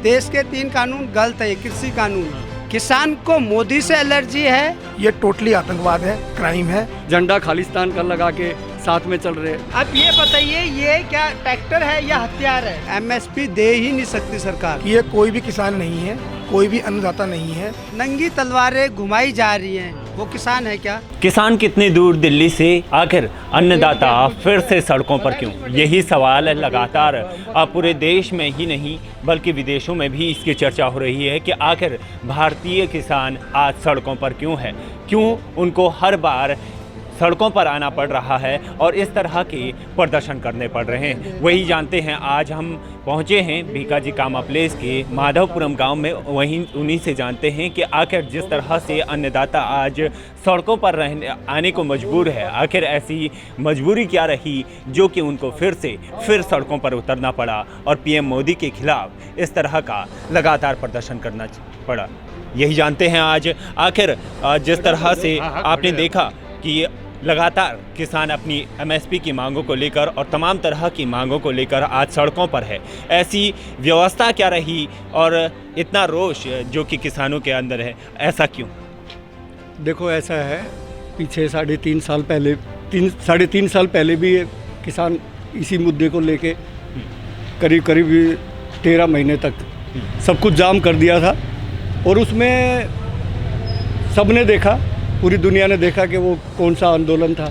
देश के 3 कानून गलत है। कृषि कानून, किसान को मोदी से एलर्जी है, ये टोटली आतंकवाद है, क्राइम है। झंडा खालिस्तान का लगा के साथ में चल रहे हैं। अब ये बताइए ये क्या ट्रैक्टर है या हथियार है? एमएसपी दे ही नहीं सकती सरकार। ये कोई भी किसान नहीं है, कोई भी अन्नदाता नहीं है। नंगी तलवारें घुमाई जा रही हैं, वो किसान है क्या? किसान कितनी दूर दिल्ली से, आखिर अन्नदाता फिर से सड़कों पर क्यों? यही सवाल लगातार पूरे देश में ही नहीं बल्कि विदेशों में भी इसकी चर्चा हो रही है कि आखिर भारतीय किसान आज सड़कों पर क्यों है, क्यों उनको हर बार सड़कों पर आना पड़ रहा है और इस तरह के प्रदर्शन करने पड़ रहे हैं। वही जानते हैं। आज हम पहुंचे हैं भीकाजी कामा प्लेस के माधवपुरम गांव में, वहीं उन्हीं से जानते हैं कि आखिर जिस तरह से अन्नदाता आज सड़कों पर आने को मजबूर है, आखिर ऐसी मजबूरी क्या रही जो कि उनको फिर सड़कों पर उतरना पड़ा और पीएम मोदी के खिलाफ इस तरह का लगातार प्रदर्शन करना पड़ा। यही जानते हैं आज। आखिर जिस तरह से आपने देखा कि लगातार किसान अपनी एमएसपी की मांगों को लेकर और तमाम तरह की मांगों को लेकर आज सड़कों पर है, ऐसी व्यवस्था क्या रही और इतना रोष जो कि किसानों के अंदर है, ऐसा क्यों? देखो ऐसा है, पीछे 3.5 साल पहले 3.5 साल पहले भी ये किसान इसी मुद्दे को लेके करीब 13 महीने तक सब कुछ जाम कर दिया था और उसमें सबने देखा, पूरी दुनिया ने देखा कि वो कौन सा आंदोलन था,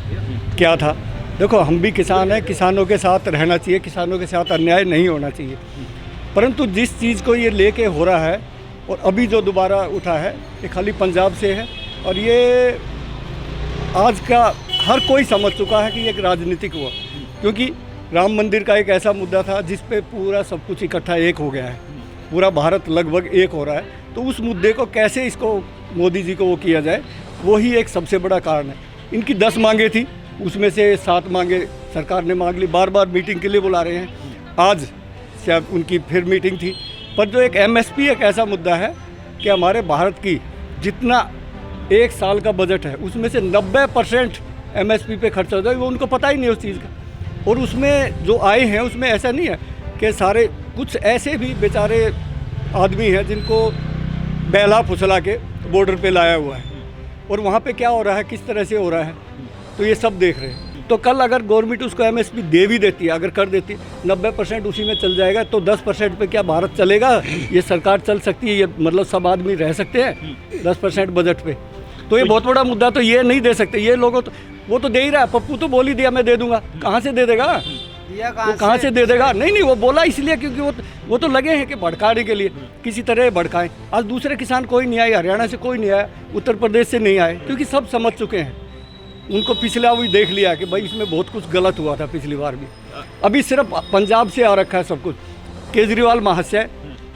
क्या था। देखो हम भी किसान हैं, किसानों के साथ रहना चाहिए, किसानों के साथ अन्याय नहीं होना चाहिए, परंतु जिस चीज़ को ये लेके हो रहा है और अभी जो दोबारा उठा है ये खाली पंजाब से है और ये आज का हर कोई समझ चुका है कि ये एक राजनीतिक हुआ, क्योंकि राम मंदिर का एक ऐसा मुद्दा था जिस पे पूरा सब कुछ इकट्ठा एक हो गया है, पूरा भारत लगभग एक हो रहा है। तो उस मुद्दे को कैसे इसको मोदी जी को वो किया जाए, वही एक सबसे बड़ा कारण है। इनकी 10 मांगे थी, उसमें से 7 मांगे सरकार ने मांग ली, बार बार मीटिंग के लिए बुला रहे हैं। आज शायद उनकी फिर मीटिंग थी, पर जो एक एमएसपी एक ऐसा मुद्दा है कि हमारे भारत की जितना 1 साल का बजट है उसमें से 90% एमएसपी पे खर्च हो जाए, वो उनको पता ही नहीं उस चीज़ का। और उसमें जो आए हैं उसमें ऐसा नहीं है कि सारे, कुछ ऐसे भी बेचारे आदमी हैं जिनको बैला फुसला के बॉर्डर पे लाया हुआ है और वहाँ पे क्या हो रहा है, किस तरह से हो रहा है, तो ये सब देख रहे हैं। तो कल अगर गवर्नमेंट उसको एमएसपी दे भी देती है, अगर कर देती 90% उसी में चल जाएगा, तो 10% पे क्या भारत चलेगा? ये सरकार चल सकती है, ये मतलब सब आदमी रह सकते हैं 10% बजट पे? तो ये बहुत बड़ा मुद्दा, तो ये नहीं दे सकते ये लोगों। तो वो तो दे ही रहा है, पप्पू तो बोल ही दिया मैं दे दूंगा, कहाँ से दे देगा? वो कहाँ से दे देगा? नहीं, वो बोला इसलिए क्योंकि वो तो लगे हैं कि भड़काने के लिए, किसी तरह भड़काएं। आज दूसरे किसान कोई नहीं आए, हरियाणा से कोई नहीं आया, उत्तर प्रदेश से नहीं आए, क्योंकि सब समझ चुके हैं। उनको पिछला भी देख लिया कि भाई इसमें बहुत कुछ गलत हुआ था पिछली बार भी। अभी सिर्फ पंजाब से आ रखा है सब कुछ। केजरीवाल महाशय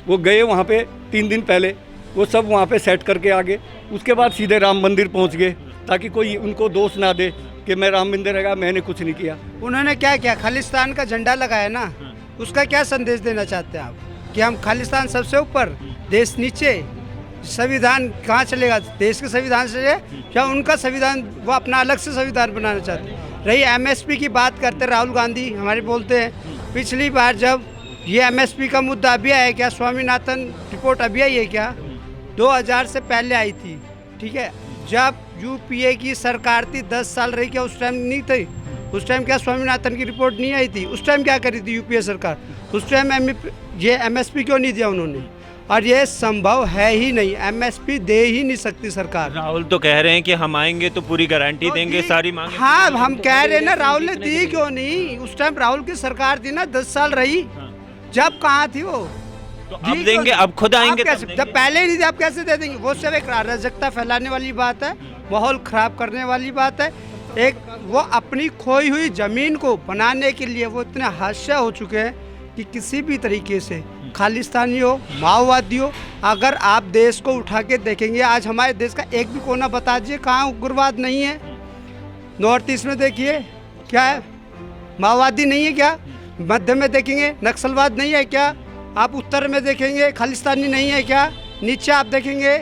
वो गए वहाँ पे 3 दिन पहले, वो सब वहाँ पे सेट करके आ गए, उसके बाद सीधे राम मंदिर पहुँच गए ताकि कोई उनको दोष ना दे कि मैं राम मंदिर रहेगा, मैंने कुछ नहीं किया। उन्होंने क्या किया? खालिस्तान का झंडा लगाया ना, उसका क्या संदेश देना चाहते हैं आप? कि हम खालिस्तान सबसे ऊपर, देश नीचे, संविधान कहाँ चलेगा? देश के संविधान से क्या उनका संविधान, वो अपना अलग से संविधान बनाना चाहते हैं? रही एमएसपी की बात करते राहुल गांधी हमारे बोलते हैं, पिछली बार जब ये एमएसपी का मुद्दा अभी आया क्या, स्वामीनाथन रिपोर्ट अभी आई है क्या? 2000 से पहले आई थी, ठीक है। जब यूपीए की सरकार थी 10 साल रही, क्या उस टाइम नहीं थी? उस टाइम क्या स्वामीनाथन की रिपोर्ट नहीं आई थी? उस टाइम क्या करी थी यूपीए सरकार? उस टाइम ये एमएसपी क्यों नहीं दिया उन्होंने? और ये संभव है ही नहीं, एमएसपी दे ही नहीं सकती सरकार। राहुल तो कह रहे हैं कि हम आएंगे तो पूरी गारंटी देंगे, सारी मांगे। हाँ, हम कह रहे हैं ना, राहुल ने दी क्यों नहीं? उस टाइम राहुल की सरकार थी ना, 10 साल रही, जब कहाँ थी वो? तो अब देंगे, अब खुद आएंगे जब पहले ही नहीं थे, अब कैसे दे देंगे? वो सिर्फ एक अराजकता फैलाने वाली बात है, माहौल खराब करने वाली बात है। एक वो अपनी खोई हुई जमीन को बनाने के लिए वो इतने हाशिया हो चुके हैं कि किसी भी तरीके से खालिस्तानी हो, माओवादी हो, अगर आप देश को उठा के देखेंगे, आज हमारे देश का एक भी कोना बता दीजिए कहाँ उग्रवाद नहीं है। नॉर्थ ईस्ट में देखिए क्या है, माओवादी नहीं है क्या? मध्य में देखेंगे नक्सलवाद नहीं है क्या? आप उत्तर में देखेंगे खालिस्तानी नहीं है क्या? नीचे आप देखेंगे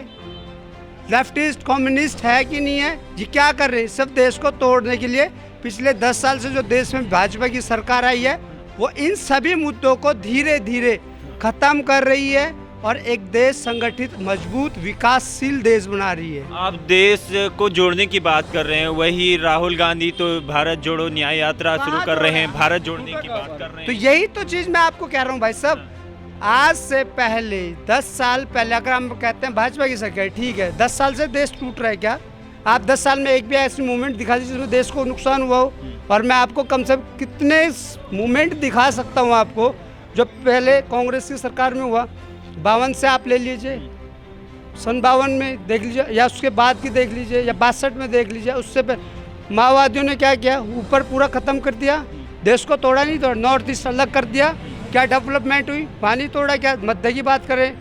लेफ्टिस्ट कम्युनिस्ट है कि नहीं है? ये क्या कर रहे हैं? सब देश को तोड़ने के लिए पिछले 10 साल से जो देश में भाजपा की सरकार आई है, वो इन सभी मुद्दों को धीरे धीरे खत्म कर रही है और एक देश संगठित मजबूत विकासशील देश बना रही है। आप देश को जोड़ने की बात कर रहे हैं, वही राहुल गांधी तो भारत जोड़ो न्याय यात्रा शुरू कर रहे हैं, भारत जोड़ने की बात कर रहे तो हैं। यही तो चीज मैं आपको कह रहा हूँ भाई साहब, आज से पहले 10 साल पहले अगर हम कहते हैं भाजपा की सरकार, ठीक है 10 साल से देश टूट रहा है क्या? आप 10 साल में एक भी ऐसी मूवमेंट दिखा दीजिए जिसमें देश को नुकसान हुआ हो। और मैं आपको कम से कम कितने मूवमेंट दिखा सकता हूँ आपको जो पहले कांग्रेस की सरकार में हुआ। 52 से आप ले लीजिए, सन 52 में देख लीजिए, या उसके बाद की देख लीजिए, या 62 में देख लीजिए। उससे पहले माओवादियों ने क्या किया, ऊपर पूरा ख़त्म कर दिया, देश को तोड़ा नहीं, तोड़ा, नॉर्थ ईस्ट अलग कर दिया। क्या डेवलपमेंट हुई? पानी तोड़ा। क्या मध्य की बात करें,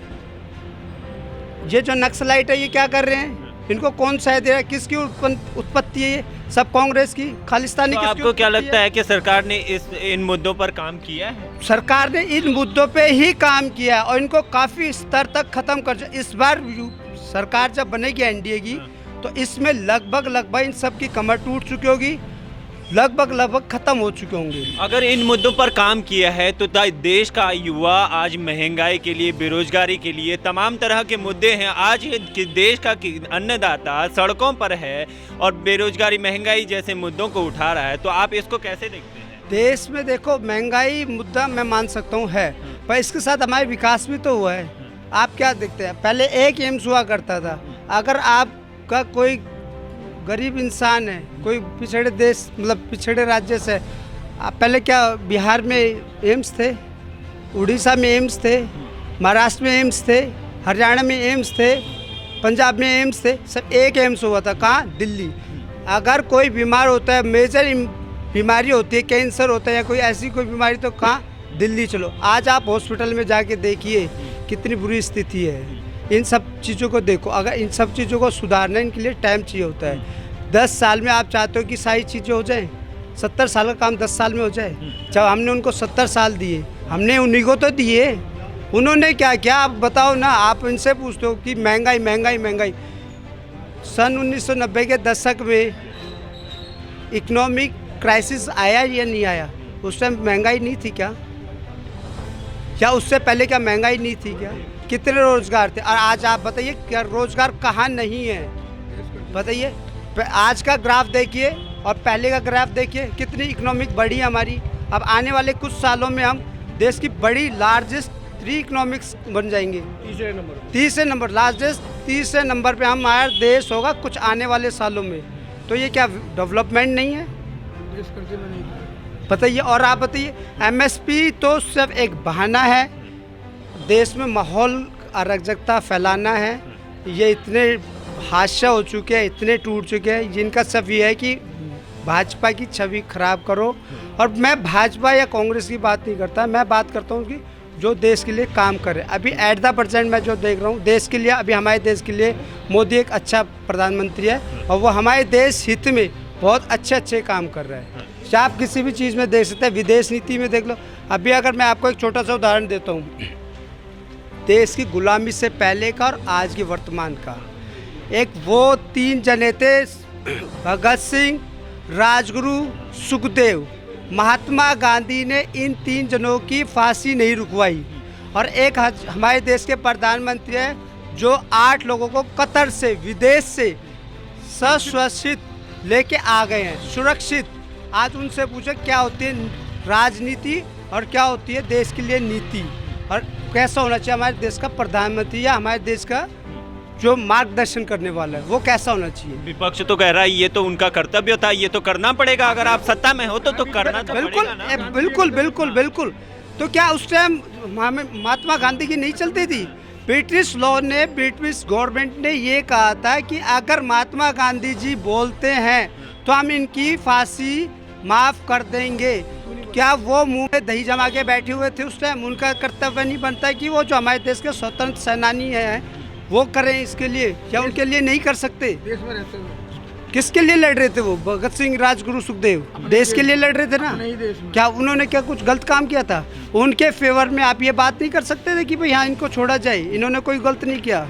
ये जो नक्सलाइट है ये क्या कर रहे हैं? इनको कौन सहायता दे रहा है? किसकी उत्पत्ति है? ये सब कांग्रेस की, खालिस्तानी। तो आपको क्या लगता है कि सरकार ने इन मुद्दों पर काम किया है? सरकार ने इन मुद्दों पे ही काम किया है और इनको काफ़ी स्तर तक ख़त्म कर। इस बार सरकार जब बनेगी एनडीए की, तो इसमें लगभग इन सब की कमर टूट चुकी होगी, लगभग ख़त्म हो चुके होंगे। अगर इन मुद्दों पर काम किया है तो देश का युवा आज महंगाई के लिए, बेरोजगारी के लिए, तमाम तरह के मुद्दे हैं। आज देश का अन्नदाता सड़कों पर है और बेरोजगारी, महंगाई जैसे मुद्दों को उठा रहा है, तो आप इसको कैसे देखते हैं? देश में देखो, महंगाई मुद्दा मैं मान सकता हूँ है, पर इसके साथ हमारे विकास भी तो हुआ है। आप क्या देखते हैं, पहले एक एम्स हुआ करता था। अगर आपका कोई गरीब इंसान है, कोई पिछड़े देश मतलब पिछड़े राज्य से, पहले क्या बिहार में एम्स थे, उड़ीसा में एम्स थे, महाराष्ट्र में एम्स थे, हरियाणा में एम्स थे, पंजाब में एम्स थे, सब एक एम्स हुआ था। कहाँ? दिल्ली। अगर कोई बीमार होता है, मेजर बीमारी होती है, कैंसर होता है या कोई ऐसी कोई बीमारी, तो कहाँ? दिल्ली चलो। आज आप हॉस्पिटल में जाके देखिए कितनी बुरी स्थिति है। इन सब चीज़ों को देखो, अगर इन सब चीज़ों को सुधारने इनके लिए टाइम चाहिए होता है। 10 साल में आप चाहते हो कि सारी चीज़ें हो जाएं, 70 साल का काम 10 साल में हो जाए। जब हमने उनको 70 साल दिए, हमने उन्हीं को तो दिए, उन्होंने क्या किया आप बताओ ना। आप इनसे पूछते हो कि महंगाई महंगाई महंगाई। सन 1990 के दशक में इकोनॉमिक क्राइसिस आया या नहीं आया? उस टाइम महंगाई नहीं थी क्या? या उससे पहले क्या महंगाई नहीं थी क्या? कितने रोजगार थे? और आज आप बताइए क्या रोजगार कहाँ नहीं है? बताइए, आज का ग्राफ देखिए और पहले का ग्राफ देखिए, कितनी इकोनॉमिक बढ़ी है हमारी। अब आने वाले कुछ सालों में हम देश की बड़ी लार्जेस्ट 3 इकोनॉमिक्स बन जाएंगे। तीसरे नंबर लार्जेस्ट, तीसरे नंबर पे हमारा देश होगा कुछ आने वाले सालों में। तो ये क्या डेवलपमेंट नहीं है? बताइए। और आप बताइए, एमएसपी तो सिर्फ एक बहाना है, देश में माहौल अराजकता फैलाना है। ये इतने हादसा हो चुके हैं, इतने टूट चुके हैं, जिनका सब ये है कि भाजपा की छवि खराब करो। और मैं भाजपा या कांग्रेस की बात नहीं करता, मैं बात करता हूँ कि जो देश के लिए काम करे। अभी एट द प्रेजेंट मैं जो देख रहा हूँ देश के लिए, अभी हमारे देश के लिए मोदी एक अच्छा प्रधानमंत्री है और वो हमारे देश हित में बहुत अच्छे काम कर रहे हैं। आप किसी भी चीज़ में देख सकते हैं, विदेश नीति में देख लो। अभी अगर मैं आपको एक छोटा सा उदाहरण देता हूँ, देश की गुलामी से पहले का और आज की वर्तमान का, एक वो 3 जने थे, भगत सिंह, राजगुरु, सुखदेव। महात्मा गांधी ने इन 3 जनों की फांसी नहीं रुकवाई। और एक हमारे देश के प्रधानमंत्री हैं जो 8 लोगों को कतर से, विदेश से सशुरक्षित लेके आ गए हैं, सुरक्षित। आज उनसे पूछे क्या होती है राजनीति और क्या होती है देश के लिए नीति, और कैसा होना चाहिए हमारे देश का प्रधानमंत्री या हमारे देश का जो मार्गदर्शन करने वाला है वो कैसा होना चाहिए। विपक्ष तो कह रहा है ये तो उनका कर्तव्य था, ये तो करना पड़ेगा। अगर आप सत्ता में हो तो करना तो बिल्कुल पड़ेगा ना। बिल्कुल बिल्कुल बिल्कुल। तो क्या उस टाइम महात्मा गांधी की नहीं चलती थी? ब्रिटिश लॉ ने, ब्रिटिश गवर्नमेंट ने ये कहा था कि अगर महात्मा गांधी जी बोलते हैं तो हम इनकी फांसी माफ़ कर देंगे। क्या वो मुंह में दही जमा के बैठे हुए थे उस टाइम? उनका कर्तव्य नहीं बनता कि वो जो हमारे देश के स्वतंत्र सेनानी हैं वो करें इसके लिए? क्या उनके लिए नहीं कर सकते? देश में रहते हुए किसके लिए लड़ रहे थे वो? भगत सिंह, राजगुरु, सुखदेव देश के लिए लड़ रहे थे ना। क्या उन्होंने क्या कुछ गलत काम किया था? उनके फेवर में आप ये बात नहीं कर सकते थे कि भाई हाँ इनको छोड़ा जाए, इन्होंने कोई गलत नहीं किया?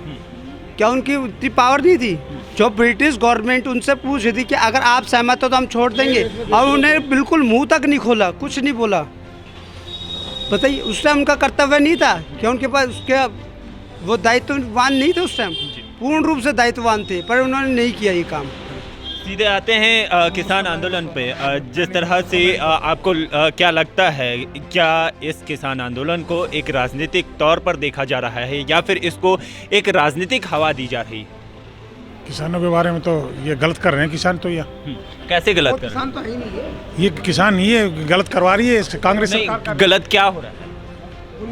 क्या उनकी उतनी पावर नहीं थी? जो ब्रिटिश गवर्नमेंट उनसे पूछ रही थी कि अगर आप सहमत हो तो हम छोड़ देंगे, और उन्हें बिल्कुल मुंह तक नहीं खोला, कुछ नहीं बोला। बताइए, उस टाइम उनका कर्तव्य नहीं था क्या? उनके पास उसके वो दायित्ववान नहीं थे उस टाइम? पूर्ण रूप से दायित्ववान थे, पर उन्होंने नहीं किया ये काम। सीधे आते हैं किसान आंदोलन पे। जिस तरह से आपको क्या लगता है, क्या इस किसान आंदोलन को एक राजनीतिक तौर पर देखा जा रहा है या फिर इसको एक राजनीतिक हवा दी जा रही है? किसानों के बारे में तो ये गलत कर रहे हैं किसान तो। यह कैसे गलत कर रहे किसान तो है ही नहीं है। ये किसान नहीं है, गलत करवा रही है कांग्रेस हैं? सरकार। नहीं, गलत क्या हो रहा है?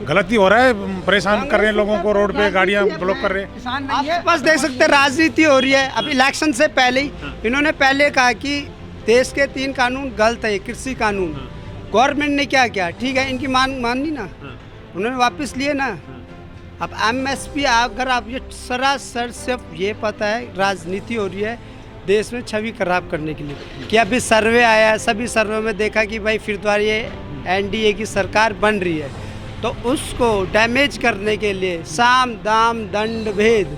गलत ही हो रहा है, परेशान कर रहे हैं लोगों को, रोड पे गाड़ियां ब्लॉक कर रहे हैं। किसान आप नहीं है। बस देख सकते हैं राजनीति हो रही है। अब इलेक्शन से पहले ही इन्होंने पहले कहा कि देश के 3 कानून गलत है, कृषि कानून। गवर्नमेंट ने क्या किया? ठीक है, इनकी माननी ना, उन्होंने वापस लिए ना। अब MSP अगर आप ये सरासर सिर्फ ये पता है राजनीति हो रही है देश में छवि खराब करने के लिए कि अभी सर्वे आया है, सभी सर्वे में देखा कि भाई फिर दोबारा ये NDA की सरकार बन रही है, तो उसको डैमेज करने के लिए साम दाम दंड भेद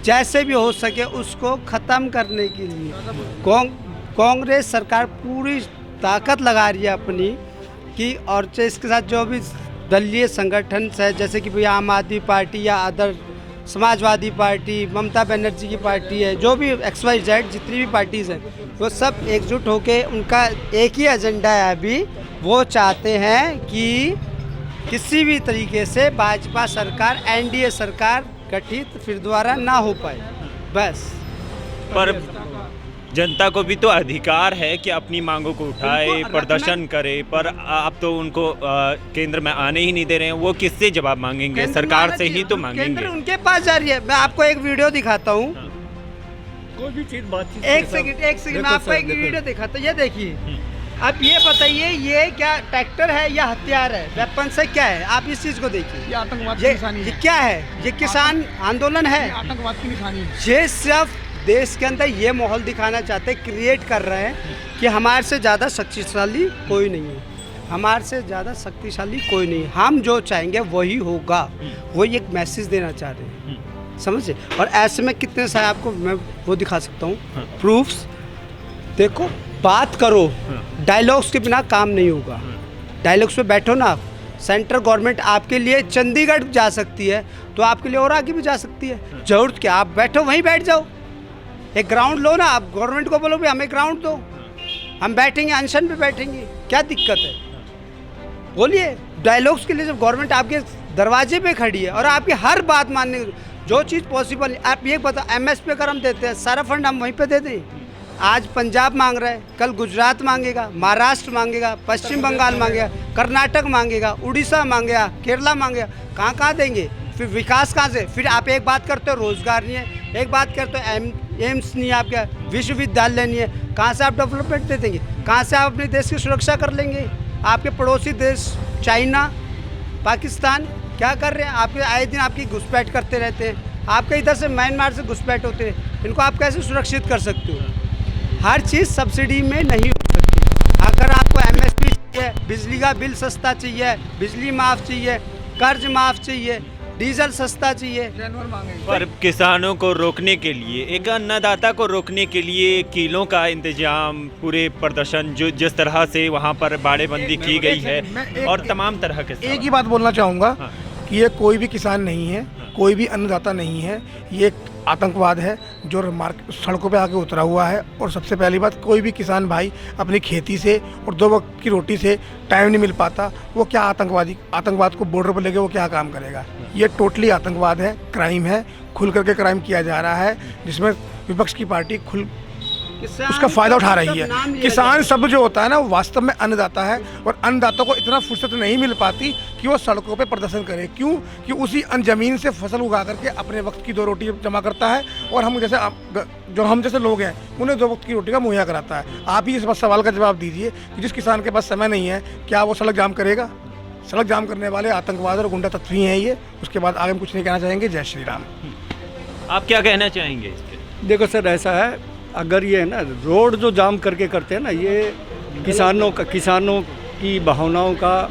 जैसे भी हो सके उसको ख़त्म करने के लिए कांग्रेस सरकार पूरी ताकत लगा रही है अपनी कि, और इसके साथ जो भी दलीय संगठन है जैसे कि भाई आम आदमी पार्टी या अदर समाजवादी पार्टी, ममता बनर्जी की पार्टी है, जो भी XYZ जितनी भी पार्टीज़ हैं, वो सब एकजुट होके उनका एक ही एजेंडा है अभी। वो चाहते हैं कि किसी भी तरीके से भाजपा सरकार, NDA सरकार गठित फिर दोबारा ना हो पाए, बस। पर जनता को भी तो अधिकार है कि अपनी मांगों को उठाए, प्रदर्शन करे, पर आप तो उनको केंद्र में आने ही नहीं दे रहे हैं। वो किससे जवाब मांगेंगे? सरकार से ही तो मांगेंगे। केंद्र उनके पास जा रही है। मैं आपको एक वीडियो दिखाता हूँ। कोई भी चीज़ बातचीत एक सेकंड मैं आपको एक वीडियो दिखाता हूँ। ये देखिए, अब ये बताइए ये क्या ट्रैक्टर है या हथियार है, वेपन से क्या है? आप इस चीज़ को देखिए। ये आतंकवाद की निशानी ये है। क्या है? ये किसान आंदोलन है। आतंकवाद की निशानी है। ये सिर्फ देश के अंदर ये माहौल दिखाना चाहते हैं, क्रिएट कर रहे हैं कि हमारे से ज़्यादा शक्तिशाली कोई नहीं है, हमारे से ज़्यादा शक्तिशाली कोई नहीं है, हम जो चाहेंगे वही होगा। वो एक मैसेज देना चाह रहे हैं, समझे? और ऐसे में कितने सारे आपको मैं वो दिखा सकता हूँ प्रूफ्स। देखो, बात करो, डायलॉग्स के बिना काम नहीं होगा। डायलॉग्स पे बैठो ना आप। सेंट्रल गवर्नमेंट आपके लिए चंडीगढ़ जा सकती है तो आपके लिए और आगे भी जा सकती है। जरूरत क्या, आप बैठो वहीं बैठ जाओ, एक ग्राउंड लो ना। आप गवर्नमेंट को बोलो भी हमें ग्राउंड दो, हम बैठेंगे, अनशन पे बैठेंगे, क्या दिक्कत है? बोलिए। डायलॉग्स के लिए जब गवर्नमेंट आपके दरवाजे पे खड़ी है और आपकी हर बात मानने, जो चीज़ पॉसिबल है, आप ये बता, MSP अगर हम देते हैं, सारा फंड हम वहीं पे दे दें। आज पंजाब मांग रहा है, कल गुजरात मांगेगा, महाराष्ट्र मांगेगा, पश्चिम बंगाल मांगेगा, कर्नाटक मांगेगा, उड़ीसा मांगेगा, केरला मांगेगा, कहाँ देंगे? फिर विकास कहाँ से? फिर आप एक बात करते हो रोजगार नहीं है, एक बात करते हो एम्स नहीं है, आपका विश्वविद्यालय नहीं है, कहाँ से आप डेवलपमेंट दे देंगे? कहाँ से आप अपने देश की सुरक्षा कर लेंगे? आपके पड़ोसी देश चाइना, पाकिस्तान क्या कर रहे हैं? आपके आए दिन आपकी घुसपैठ करते रहते हैं, आपके इधर से म्यांमार से घुसपैठ होते हैं, इनको आप कैसे सुरक्षित कर सकते हो? हर चीज़ सब्सिडी में नहीं हो सकती। अगर आपको MSP चाहिए, बिजली का बिल सस्ता चाहिए, बिजली माफ़ चाहिए, कर्ज माफ़ चाहिए, डीजल सस्ता चाहिए, पर किसानों को रोकने के लिए, एक अन्नदाता को रोकने के लिए किलों का इंतजाम, पूरे प्रदर्शन जो जिस तरह से वहाँ पर बाड़ेबंदी की गई है और तमाम तरह के एक ही बात बोलना चाहूँगा कि ये कोई भी किसान नहीं है, कोई भी अन्नदाता नहीं है, ये एक आतंकवाद है जो सड़कों पे आके उतरा हुआ है। और सबसे पहली बात, कोई भी किसान भाई अपनी खेती से और 2 वक्त की रोटी से टाइम नहीं मिल पाता, वो क्या आतंकवाद को बॉर्डर पर लेके वो क्या काम करेगा? ये टोटली आतंकवाद है, क्राइम है, खुल करके क्राइम किया जा रहा है, जिसमें विपक्ष की पार्टी उसका फ़ायदा उठा रही है। किसान शब्द जो होता है ना, वो वास्तव में अन्नदाता है, और अन्नदाता को इतना फुर्सत नहीं मिल पाती कि वो सड़कों पे प्रदर्शन करे। क्यों? कि उसी ज़मीन से फसल उगा करके अपने वक्त की 2 रोटी जमा करता है, और हम जैसे लोग हैं उन्हें 2 वक्त की रोटी का मुहैया कराता है। आप ही इस बात सवाल का जवाब दीजिए कि जिस किसान के पास समय नहीं है, क्या वो सड़क जाम करेगा? सड़क जाम करने वाले आतंकवाद और गुंडा तत्व ही हैं ये। उसके बाद आगे हम कुछ नहीं कहना चाहेंगे। जय श्री राम। आप क्या कहना चाहेंगे? देखो सर, ऐसा है, अगर ये है ना रोड जो जाम करके करते हैं ना, ये किसानों की भावनाओं का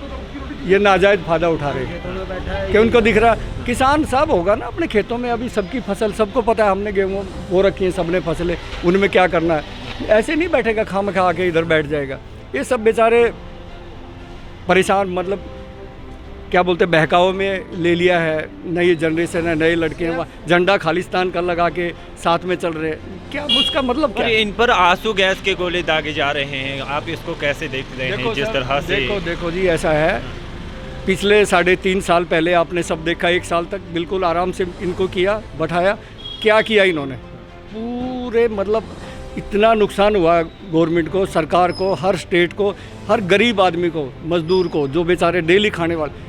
ये नाजायज़ फ़ायदा उठा रहे हैं कि उनको दिख रहा, किसान सब होगा ना अपने खेतों में, अभी सबकी फसल सबको पता है, हमने गेहूँ बो रखी है, सबने फसलें, उनमें क्या करना है। ऐसे नहीं बैठेगा खाम खा के इधर बैठ जाएगा। ये सब बेचारे परेशान, मतलब क्या बोलते हैं, बहकावे में ले लिया है। नई जनरेशन है, नए लड़के हैं, झंडा खालिस्तान का लगा के साथ में चल रहे हैं। क्या उसका मतलब क्या और है? इन पर आंसू गैस के गोले दागे जा रहे हैं, आप इसको कैसे देखते हैं जिस सर, तरह से? देखो जी, ऐसा है, पिछले 3.5 साल पहले आपने सब देखा, 1 साल तक बिल्कुल आराम से इनको किया, बैठाया। क्या किया इन्होंने? पूरे मतलब इतना नुकसान हुआ गवर्नमेंट को, सरकार को, हर स्टेट को, हर गरीब आदमी को, मजदूर को, जो बेचारे डेली खाने वाले,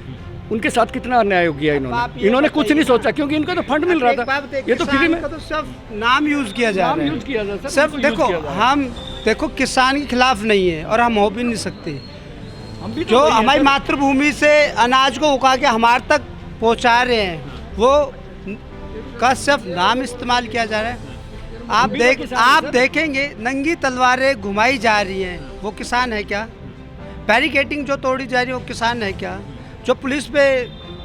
उनके साथ कितना अन्याय किया इन्होंने। इन्होंने कुछ नहीं सोचा, क्योंकि इनका तो फंड मिल रहा था। ये तो फ्री में तो सब नाम यूज किया जा रहा है। यूज किया जा सब देखो, हम देखो किसान के खिलाफ नहीं है और हम हो भी नहीं सकते। जो हमारी मातृभूमि से अनाज को उगा के हमारे तक पहुंचा रहे हैं, वो का सिर्फ नाम इस्तेमाल किया जा रहा है। आप देखेंगे नंगी तलवारें घुमाई जा रही हैं, वो किसान है क्या? बैरिकेडिंग जो तोड़ी जा रही है, वो किसान है क्या? जो पुलिस पे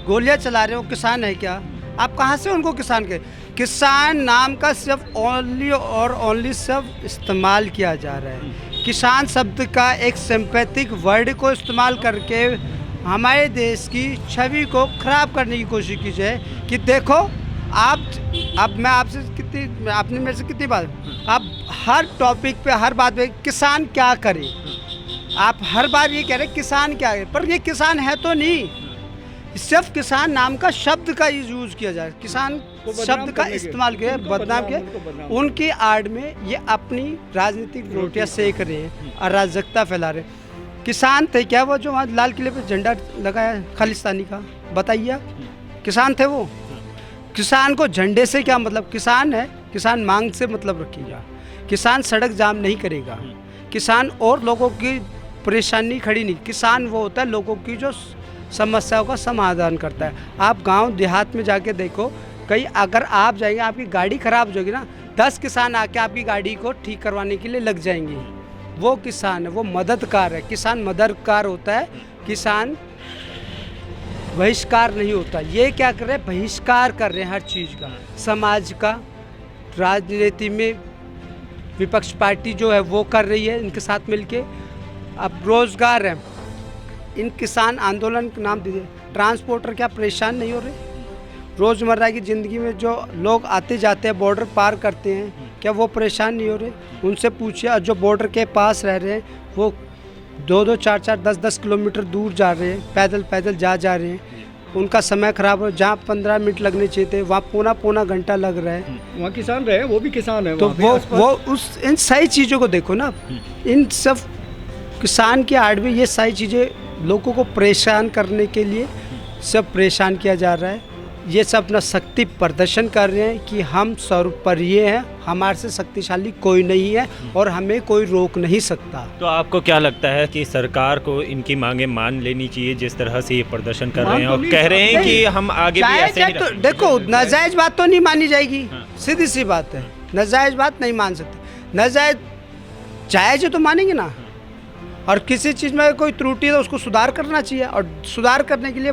गोलियां चला रहे हैं, वो किसान है क्या? आप कहाँ से उनको किसान के? किसान नाम का सिर्फ ओनली और ओनली सिर्फ इस्तेमाल किया जा रहा है। किसान शब्द का एक सिंपैथिक वर्ड को इस्तेमाल करके हमारे देश की छवि को खराब करने की कोशिश की जाए कि देखो अब मैं आपसे आपने मेरे से कितनी बात, आप हर टॉपिक पे, हर बात पे किसान क्या करे, आप हर बार ये कह रहे किसान क्या है, पर ये किसान है तो नहीं। सिर्फ किसान नाम का शब्द का यूज किया जाए, किसान शब्द का इस्तेमाल किया, बदनाम किया। उनकी आड़ में ये अपनी राजनीतिक रोटियां सेक रहे हैं, अराजकता फैला रहे हैं। किसान थे क्या वो जो वहाँ लाल किले पे झंडा लगाया खालिस्तानी का? बताइए आप, किसान थे वो? किसान को झंडे से क्या मतलब? किसान है, किसान मांग से मतलब रखिएगा। किसान सड़क जाम नहीं करेगा, किसान और लोगों की परेशानी खड़ी नहीं, किसान वो होता है लोगों की जो समस्याओं का समाधान करता है। आप गांव देहात में जाके देखो, कहीं अगर आप जाएंगे, आपकी गाड़ी ख़राब हो जाएगी ना, 10 किसान आके आपकी गाड़ी को ठीक करवाने के लिए लग जाएंगे। वो किसान है, वो मददगार है। किसान मददगार होता है, किसान बहिष्कार नहीं होता। ये क्या कर रहे हैं? बहिष्कार कर रहे हैं हर चीज़ का, समाज का। राजनीति में विपक्ष पार्टी जो है वो कर रही है इनके साथ मिलके। अब रोज़गार है, इन किसान आंदोलन का नाम दीजिए, ट्रांसपोर्टर क्या परेशान नहीं हो रहे? रोज़मर्रा की ज़िंदगी में जो लोग आते जाते हैं, बॉर्डर पार करते हैं, क्या वो परेशान नहीं हो रहे? उनसे पूछिए। और जो बॉर्डर के पास रह रहे हैं, वो 2-2, 4-4, 10-10 किलोमीटर दूर जा रहे हैं, पैदल जा रहे हैं। उनका समय खराब हो, जहाँ 15 मिनट लगने चाहिए थे वहाँ पौना घंटा लग रहा है। वहाँ किसान रहे, वो भी किसान है। तो वो उस इन सारी चीज़ों को देखो ना, इन सब किसान की आड़ में ये सारी चीज़ें लोगों को परेशान करने के लिए सब परेशान किया जा रहा है। ये सब अपना शक्ति प्रदर्शन कर रहे हैं कि हम सर्वोपरि हैं, हमारे से शक्तिशाली कोई नहीं है और हमें कोई रोक नहीं सकता। तो आपको क्या लगता है कि सरकार को इनकी मांगे मान लेनी चाहिए जिस तरह से ये प्रदर्शन कर रहे हैं और कह रहे हैं कि हम आगे भी ऐसे ही तो देखो, नाजायज बात तो नहीं मानी जाएगी, सीधी सी बात है। नाजायज बात नहीं मान सकते, नाजायज जायज है तो मानेंगे ना। और किसी चीज़ में कोई त्रुटि है तो उसको सुधार करना चाहिए, और सुधार करने के लिए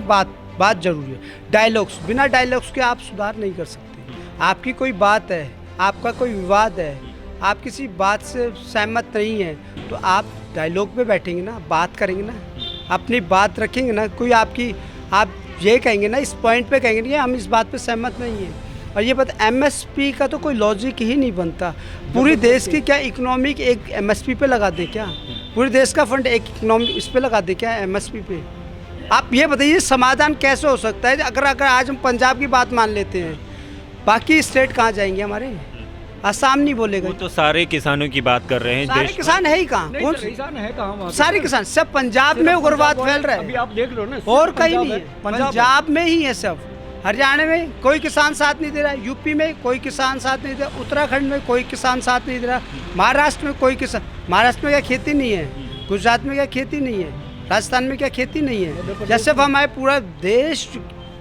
बात जरूरी है। डायलॉग्स, बिना डायलॉग्स के आप सुधार नहीं कर सकते। आपकी कोई बात है, आपका कोई विवाद है, आप किसी बात से सहमत नहीं है, तो आप डायलॉग पे बैठेंगे ना, बात करेंगे ना, अपनी बात रखेंगे ना। कोई आप ये कहेंगे ना, इस पॉइंट पे कहेंगे नहीं हम इस बात पे सहमत नहीं है। और ये बात एमएसपी का तो कोई लॉजिक ही नहीं बनता। पूरी देश की क्या इकोनॉमिक एक एमएसपी पे लगा दे क्या? पूरे देश का फंड एक इकोनॉमी इस पे लगा दे क्या, एमएसपी पे? आप ये बताइए समाधान कैसे हो सकता है? अगर आज हम पंजाब की बात मान लेते हैं, बाकी स्टेट कहाँ जाएंगे हमारे? असम नहीं बोलेगा। वो तो सारे किसानों की बात कर रहे हैं। सारे किसान है ही कहाँ? कौन किसान है कहाँ? सारे किसान सब पंजाब में उग्रवाद फैल रहा अभी है, आप देख लो ना, और कहीं नहीं है। पंजाब में ही है सब। हरियाणा में कोई किसान साथ नहीं दे रहा, यूपी में कोई किसान साथ नहीं दे रहा, उत्तराखंड में कोई किसान साथ नहीं दे रहा, महाराष्ट्र में कोई किसान, महाराष्ट्र में क्या खेती नहीं है? गुजरात में क्या खेती नहीं है? राजस्थान में क्या खेती नहीं है? जैसे हमारे पूरा देश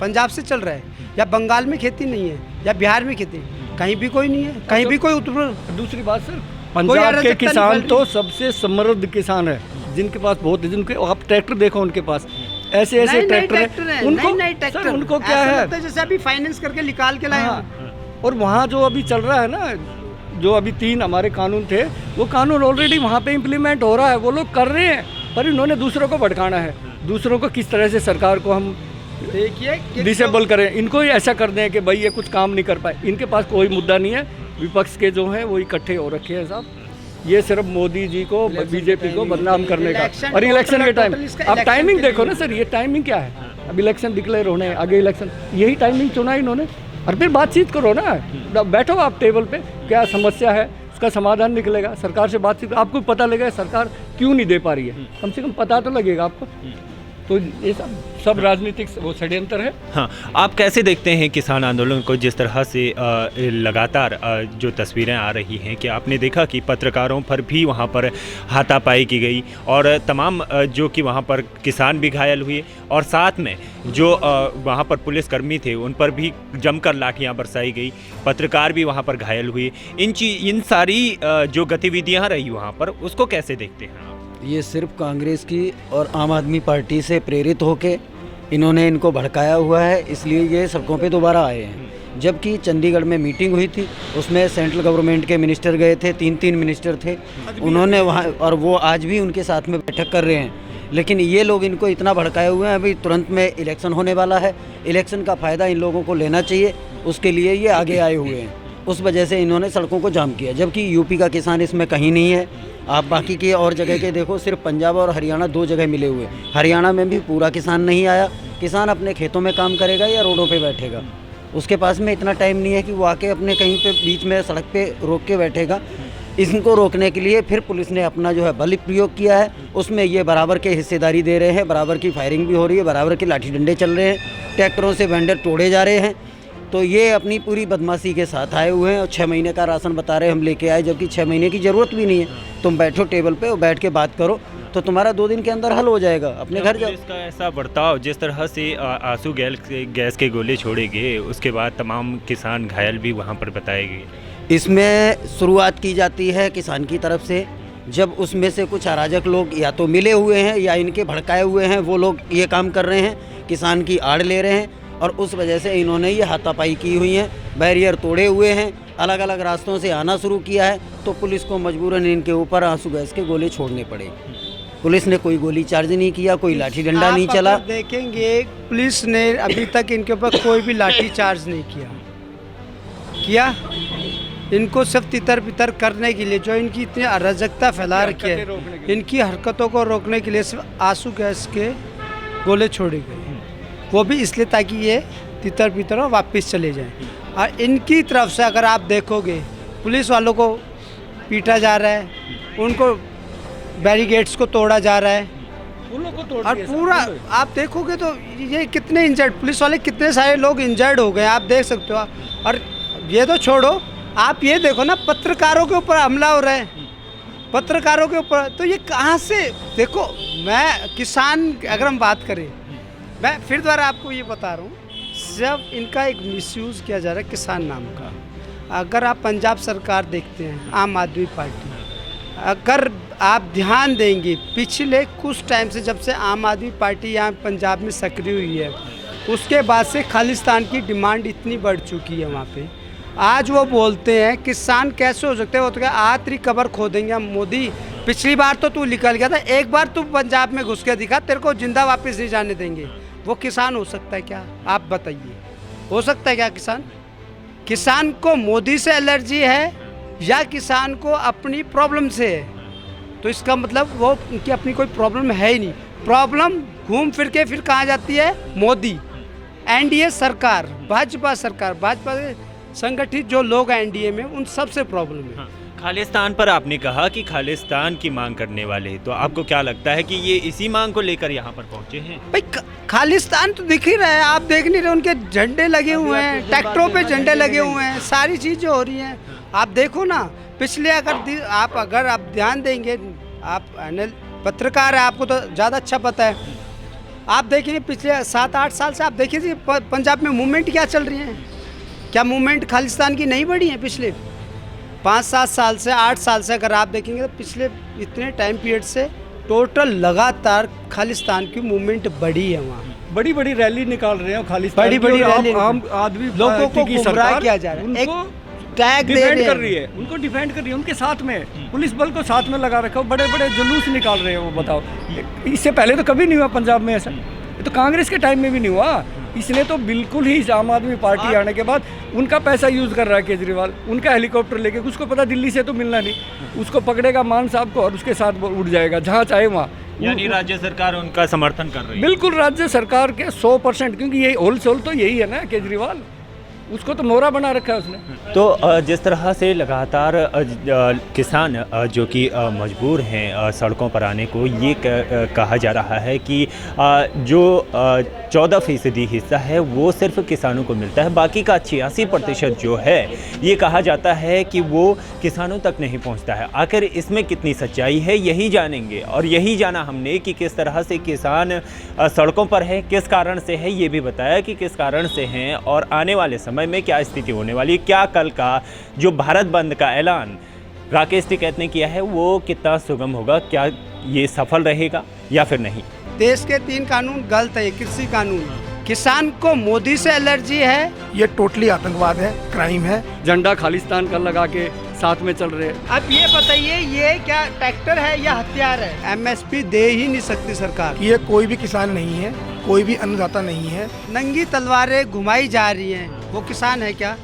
पंजाब से चल रहा है, या बंगाल में खेती नहीं है, या बिहार में खेती, कहीं भी कोई नहीं है, कहीं भी कोई उत्तर। दूसरी बात सर, पंजाब के किसान तो सबसे समृद्ध किसान है, जिनके पास बहुत है, जिनके आप ट्रैक्टर देखो उनके पास ऐसे ट्रैक्टर है, उनको क्या है, जैसे अभी फाइनेंस करके निकाल के लाए। और वहाँ जो अभी चल रहा है ना, जो अभी 3 हमारे कानून थे, वो कानून ऑलरेडी वहाँ पे इम्प्लीमेंट हो रहा है, वो लोग कर रहे हैं। पर इन्होंने दूसरों को भड़काना है, दूसरों को किस तरह से सरकार को हम देखिए डिसेबल करें, इनको ही ऐसा कर दें कि भाई ये कुछ काम नहीं कर पाए। इनके पास कोई मुद्दा नहीं है, विपक्ष के जो हैं वो इकट्ठे हो रखे हैं साहब। ये सिर्फ मोदी जी को, बीजेपी को बदनाम करने का। और इलेक्शन के टाइम अब टाइमिंग देखो ना सर, ये टाइमिंग क्या है? अब इलेक्शन डिक्लेयर होने हैं, आगे इलेक्शन, यही टाइमिंग चुना इन्होंने। और फिर बातचीत करो ना, बैठो आप टेबल पे, क्या समस्या है उसका समाधान निकलेगा। सरकार से बातचीत, आपको पता लगेगा सरकार क्यों नहीं दे पा रही है, कम से कम पता तो लगेगा आपको। तो ये सब राजनीतिक वो षड्यंत्र है। हाँ, आप कैसे देखते हैं किसान आंदोलन को? जिस तरह से लगातार जो तस्वीरें आ रही हैं कि आपने देखा कि पत्रकारों पर भी वहाँ पर हाथापाई की गई और तमाम जो कि वहाँ पर किसान भी घायल हुए और साथ में जो वहाँ पर पुलिसकर्मी थे उन पर भी जमकर लाठियाँ बरसाई गई, पत्रकार भी वहाँ पर घायल हुए। इन सारी जो गतिविधियाँ रही वहाँ पर, उसको कैसे देखते हैं आप? ये सिर्फ कांग्रेस की और आम आदमी पार्टी से प्रेरित होके इन्होंने इनको भड़काया हुआ है, इसलिए ये सड़कों पे दोबारा आए हैं। जबकि चंडीगढ़ में मीटिंग हुई थी, उसमें सेंट्रल गवर्नमेंट के मिनिस्टर गए थे, 3 मिनिस्टर थे, उन्होंने वहाँ, और वो आज भी उनके साथ में बैठक कर रहे हैं। लेकिन ये लोग इनको इतना भड़काए हुए हैं। अभी तुरंत में इलेक्शन होने वाला है, इलेक्शन का फ़ायदा इन लोगों को लेना चाहिए, उसके लिए ये आगे आए हुए हैं। उस वजह से इन्होंने सड़कों को जाम किया, जबकि यूपी का किसान इसमें कहीं नहीं है। आप बाकी की और जगह के देखो, सिर्फ पंजाब और हरियाणा 2 जगह मिले हुए। हरियाणा में भी पूरा किसान नहीं आया। किसान अपने खेतों में काम करेगा या रोडों पे बैठेगा, उसके पास में इतना टाइम नहीं है कि वो आके अपने कहीं पे बीच में सड़क पे रोक के बैठेगा। इनको रोकने के लिए फिर पुलिस ने अपना जो है बल प्रयोग किया है, उसमें ये बराबर के हिस्सेदारी दे रहे हैं, बराबर की फायरिंग भी हो रही है, बराबर के लाठी डंडे चल रहे हैं, ट्रैक्टरों से वेंडर तोड़े जा रहे हैं। तो ये अपनी पूरी बदमाशी के साथ आए हुए हैं और 6 महीने का राशन बता रहे हैं हम लेके आए, जबकि 6 महीने की ज़रूरत भी नहीं है। तुम बैठो टेबल पे और बैठ के बात करो तो तुम्हारा 2 दिन के अंदर हल हो जाएगा, अपने घर जाओ। इसका ऐसा बर्ताव, जिस तरह से आंसू गैस के गोले छोड़े गए, उसके बाद तमाम किसान घायल भी वहाँ पर बताए गए। इसमें शुरुआत की जाती है किसान की तरफ से, जब उसमें से कुछ अराजक लोग या तो मिले हुए हैं या इनके भड़काए हुए हैं, वो लोग ये काम कर रहे हैं, किसान की आड़ ले रहे हैं और उस वजह से इन्होंने ये हाथापाई की हुई है, बैरियर तोड़े हुए हैं, अलग अलग रास्तों से आना शुरू किया है। तो पुलिस को मजबूरन इनके ऊपर आंसू गैस के गोले छोड़ने पड़े। पुलिस ने कोई गोली चार्ज नहीं किया, कोई लाठी डंडा नहीं चला। आप देखेंगे पुलिस ने अभी तक इनके ऊपर कोई भी लाठी चार्ज नहीं किया। इनको सिर्फ तितर बितर करने के लिए, जो इनकी इतनी अराजकता फैला रखी है, इनकी हरकतों को रोकने के लिए सिर्फ आंसू गैस के गोले छोड़े गए, वो भी इसलिए ताकि ये तितर बितर और वापस चले जाएं। और इनकी तरफ से अगर आप देखोगे, पुलिस वालों को पीटा जा रहा है, उनको बैरिकेड्स को तोड़ा जा रहा है, और पूरा आप देखोगे तो ये कितने इंजर्ड, पुलिस वाले कितने सारे लोग इंजर्ड हो गए, आप देख सकते हो। और ये तो छोड़ो, आप ये देखो ना, पत्रकारों के ऊपर हमला हो रहा है, पत्रकारों के ऊपर। तो ये कहाँ से, देखो मैं किसान, अगर हम बात करें, मैं फिर दोबारा आपको ये बता रहा हूँ, जब इनका एक मिसयूज़ किया जा रहा है किसान नाम का। अगर आप पंजाब सरकार देखते हैं, आम आदमी पार्टी, अगर आप ध्यान देंगे पिछले कुछ टाइम से, जब से आम आदमी पार्टी यहाँ पंजाब में सक्रिय हुई है, उसके बाद से खालिस्तान की डिमांड इतनी बढ़ चुकी है वहाँ पे। आज वो बोलते हैं किसान कैसे हो सकते हैं, वो तो क्या आज तेरी कब्र खोदेंगे हम मोदी। पिछली बार तो तू निकल गया था, एक बार तू पंजाब में घुस के दिखा, तेरे को जिंदा वापस नहीं जाने देंगे। वो किसान हो सकता है क्या, आप बताइए? हो सकता है क्या किसान? किसान को मोदी से एलर्जी है या किसान को अपनी प्रॉब्लम से है? तो इसका मतलब वो उनकी अपनी कोई प्रॉब्लम है ही नहीं। प्रॉब्लम घूम फिर के फिर कहाँ जाती है? मोदी, एनडीए सरकार, भाजपा सरकार, भाजपा संगठित जो लोग हैं एनडीए में, उन सब से प्रॉब्लम है। हाँ, खालिस्तान पर आपने कहा कि खालिस्तान की मांग करने वाले, तो आपको क्या लगता है कि ये इसी मांग को लेकर यहाँ पर पहुँचे हैं? भाई खालिस्तान तो दिख ही रहा है, आप देख नहीं रहे, उनके झंडे लगे हुए हैं, ट्रैक्टरों पे झंडे लगे हुए हैं, सारी चीज़ें हो रही हैं। आप देखो ना, पिछले अगर आप ध्यान देंगे, आप पत्रकार है, आपको तो ज़्यादा अच्छा पता है। आप देखिए पिछले 7-8 साल से आप देखिए पंजाब में मूवमेंट क्या चल रही है, क्या मूवमेंट खालिस्तान की नहीं बढ़ी है? पिछले 5-7 साल से, 8 साल से अगर आप देखेंगे तो पिछले इतने टाइम पीरियड से टोटल लगातार खालिस्तान की मूवमेंट बढ़ी है। वहाँ बड़ी बड़ी रैली निकाल रहे हैं खालिस्तान, बड़ी रैली, आम आदमी लोगों को गुमराह किया जा रहा है, एक टैग डिफेंड कर रही है, उनको डिफेंड कर रही है, उनके साथ में पुलिस बल को साथ में लगा रखा, बड़े बड़े जुलूस निकाल रहे हैं वो। बताओ, इससे पहले तो कभी नहीं हुआ पंजाब में ऐसा। तो कांग्रेस के टाइम में भी नहीं हुआ। इसने तो बिल्कुल ही आम आदमी पार्टी आने के बाद उनका पैसा यूज़ कर रहा है केजरीवाल, उनका हेलीकॉप्टर लेके। उसको पता दिल्ली से तो मिलना नहीं, उसको पकड़ेगा मान साहब को और उसके साथ वो उड़ जाएगा जहाँ चाहे वहाँ। यानी राज्य सरकार उनका समर्थन कर रही है। बिल्कुल राज्य सरकार के 100%, क्योंकि यही होलसेल तो यही है ना केजरीवाल, उसको तो मोहरा बना रखा है उसने। तो जिस तरह से लगातार किसान जो कि मजबूर हैं सड़कों पर आने को, ये कहा जा रहा है कि जो 14% हिस्सा है वो सिर्फ किसानों को मिलता है, बाकी का 86% जो है ये कहा जाता है कि वो किसानों तक नहीं पहुंचता है। आखिर इसमें कितनी सच्चाई है यही जानेंगे, और यही जाना हमने कि किस तरह से किसान सड़कों पर है, किस कारण से है, ये भी बताया कि किस कारण से हैं और आने वाले समय में क्या स्थिति होने वाली है। क्या कल का जो भारत बंद का ऐलान राकेश टिकैत ने किया है वो कितना सुगम होगा, क्या ये सफल रहेगा या फिर नहीं। देश के 3 कानून गलत है। कृषि कानून, किसान को मोदी से एलर्जी है, ये टोटली आतंकवाद है, क्राइम है। झंडा खालिस्तान का लगा के साथ में चल रहे हैं। अब ये बताइए ये क्या ट्रैक्टर है या हथियार है? एमएसपी दे ही नहीं सकती सरकार। ये कोई भी किसान नहीं है, कोई भी अन्नदाता नहीं है। नंगी तलवारें घुमाई जा रही हैं, वो किसान है क्या?